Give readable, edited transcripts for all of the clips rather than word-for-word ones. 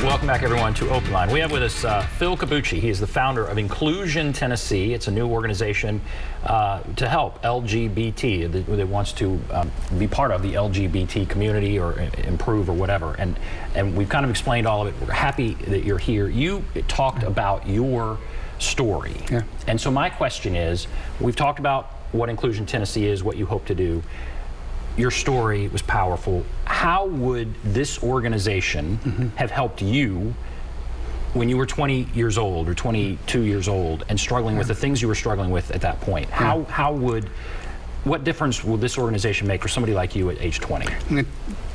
Welcome back, everyone, to OpenLine. We have with us Phil Cobucci. He is the founder of Inclusion Tennessee. It's a new organization to help LGBT that wants to be part of the LGBT community or improve or whatever. And we've kind of explained all of it. We're happy that you're here. You talked about your story. Yeah. And so my question is, we've talked about what Inclusion Tennessee is, what you hope to do. Your story was powerful. How would this organization have helped you when you were 20 years old or 22 years old and struggling with the things you were struggling with at that point? What difference will this organization make for somebody like you at age 20? I'm going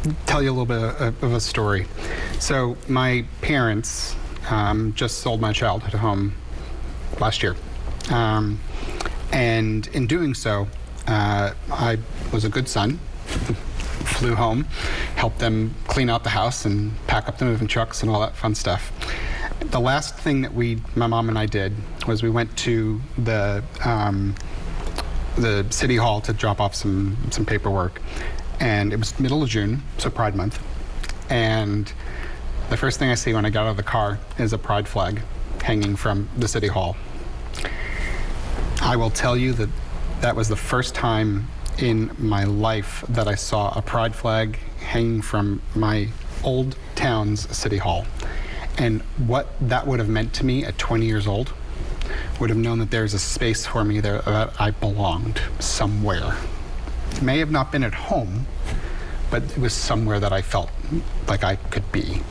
to tell you a little bit of a story. So my parents just sold my childhood home last year. And in doing so, I was a good son, flew home, helped them clean out the house and pack up the moving trucks and all that fun stuff. The last thing that my mom and I did was we went to the city hall to drop off some paperwork, and it was middle of June, so Pride Month. And the first thing I see when I got out of the car is a pride flag hanging from the city hall. I will tell you that that was the first time in my life that I saw a pride flag hanging from my old town's city hall. And what that would have meant to me at 20 years old would have known that there's a space for me there, that I belonged somewhere. It may have not been at home, but it was somewhere that I felt like I could be,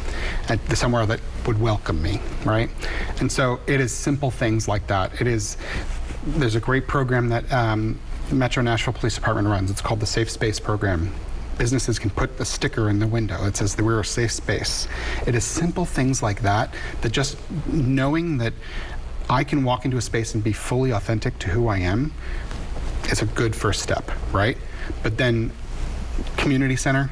and somewhere that would welcome me, right? And so it is simple things like that. There's a great program that the Metro Nashville Police Department runs. It's called the Safe Space Program. Businesses can put the sticker in the window that says that we're a safe space. It is simple things like that, that just knowing that I can walk into a space and be fully authentic to who I am is a good first step, right? But then community center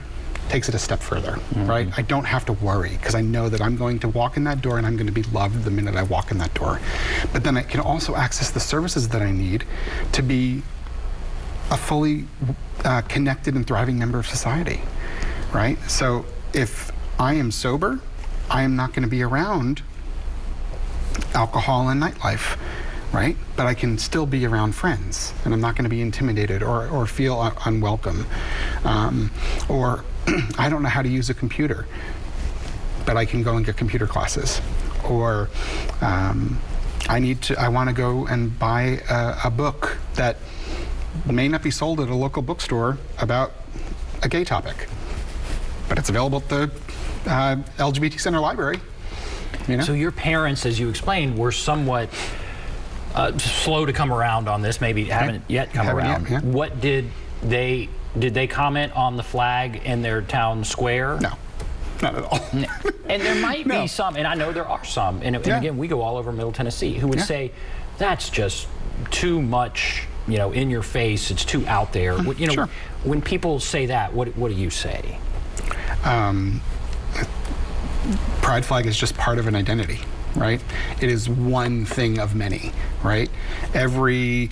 takes it a step further, right? I don't have to worry because I know that I'm going to walk in that door and I'm going to be loved the minute I walk in that door. But then I can also access the services that I need to be a fully connected and thriving member of society, right? So if I am sober, I am not going to be around alcohol and nightlife, right? But I can still be around friends, and I'm not going to be intimidated or feel unwelcome. Or I don't know how to use a computer, but I can go and get computer classes. Or I want to go and buy a book that may not be sold at a local bookstore about a gay topic, but it's available at the LGBT Center Library. You know? So your parents, as you explained, were somewhat slow to come around on this, maybe haven't yet come around. Yeah. What did they comment on the flag in their town square? No, not at all. And there might be some, and I know there are some, and again, we go all over Middle Tennessee, who would say, that's just too much, you know, in your face, it's too out there. You know, when people say that, what do you say? Pride flag is just part of an identity, right? It is one thing of many, right? Every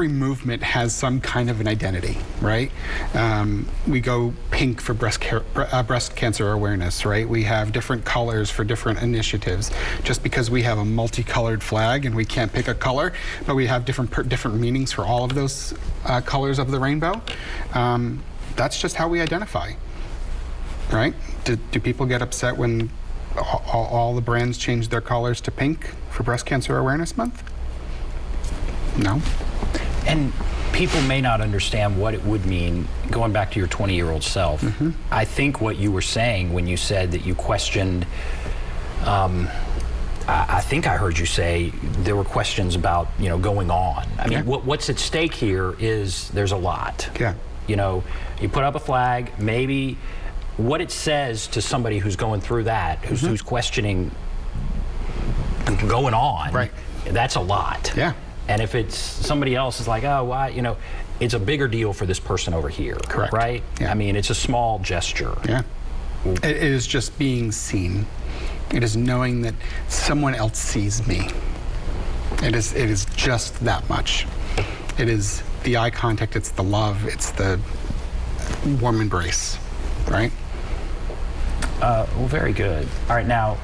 movement has some kind of an identity, right? We go pink for breast cancer awareness, right? We have different colors for different initiatives. Just because we have a multicolored flag and we can't pick a color, but we have different meanings for all of those colors of the rainbow, that's just how we identify, right? Do people get upset when all the brands change their colors to pink for Breast Cancer Awareness Month? No. And people may not understand what it would mean, going back to your 20-year-old self. I think what you were saying when you said that you questioned, I think I heard you say there were questions about, you know, going on. I mean, what's at stake here is there's a lot. Yeah. You know, you put up a flag, maybe what it says to somebody who's going through that, who's questioning going on, right? That's a lot. Yeah. And if it's somebody else is like, oh, why, you know, it's a bigger deal for this person over here. Correct. Right? Yeah. I mean, it's a small gesture. Yeah. It is just being seen. It is knowing that someone else sees me. It is just that much. It is the eye contact, it's the love, it's the warm embrace, right? Well, very good. All right, now,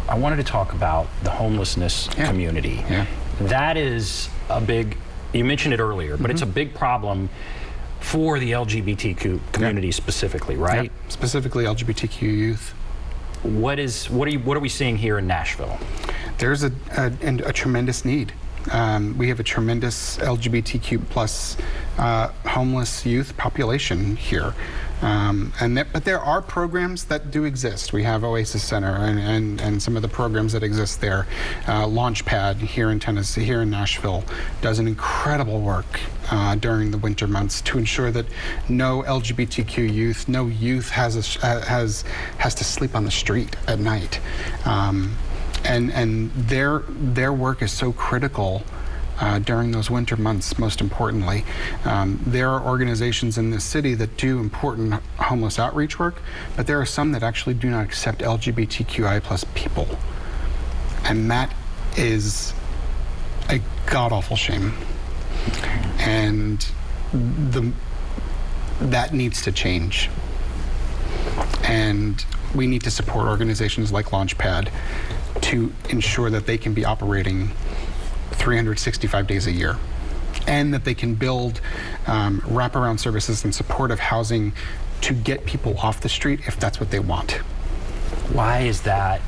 I wanted to talk about the homelessness community. Yeah. That is a big, you mentioned it earlier, but it's a big problem for the LGBTQ community specifically, right? Yeah. Specifically LGBTQ youth. What are we seeing here in Nashville? There's a tremendous need. We have a tremendous LGBTQ plus homeless youth population here. But there are programs that do exist. We have Oasis Center and some of the programs that exist there. Launchpad here in Tennessee, here in Nashville, does an incredible work during the winter months to ensure that no LGBTQ youth, no youth has to sleep on the street at night. And their work is so critical during those winter months, most importantly. There are organizations in this city that do important homeless outreach work, but there are some that actually do not accept LGBTQI plus people. And that is a god-awful shame. And that needs to change. And we need to support organizations like Launchpad to ensure that they can be operating 365 days a year, and that they can build wraparound services and supportive housing to get people off the street if that's what they want. Why is that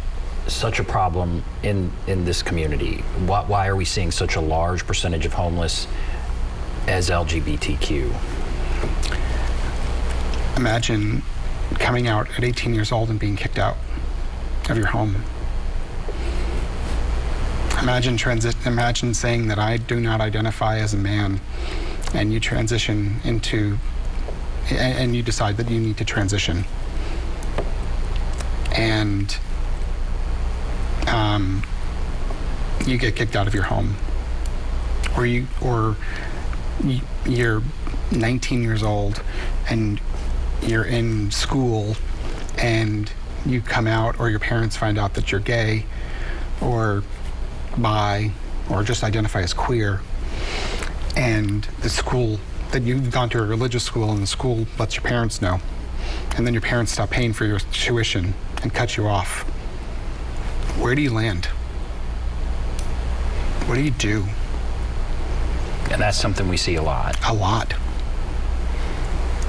such a problem in this community? Why are we seeing such a large percentage of homeless as LGBTQ? Imagine coming out at 18 years old and being kicked out of your home. Imagine saying that I do not identify as a man, and you transition into, and you decide that you need to transition. And you get kicked out of your home. Or you're 19 years old and you're in school and you come out, or your parents find out that you're gay or bi or just identify as queer, and the school that you've gone to a religious school and the school lets your parents know, and then your parents stop paying for your tuition and cut you off. Where do you land? What do you do? And that's something we see a lot. A lot.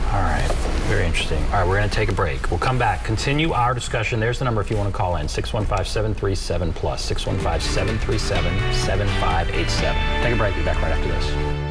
All right, very interesting. All right, we're going to take a break. We'll come back, continue our discussion. There's the number if you want to call in, 615-737-PLUS, 615-737-7587. Take a break, be back right after this.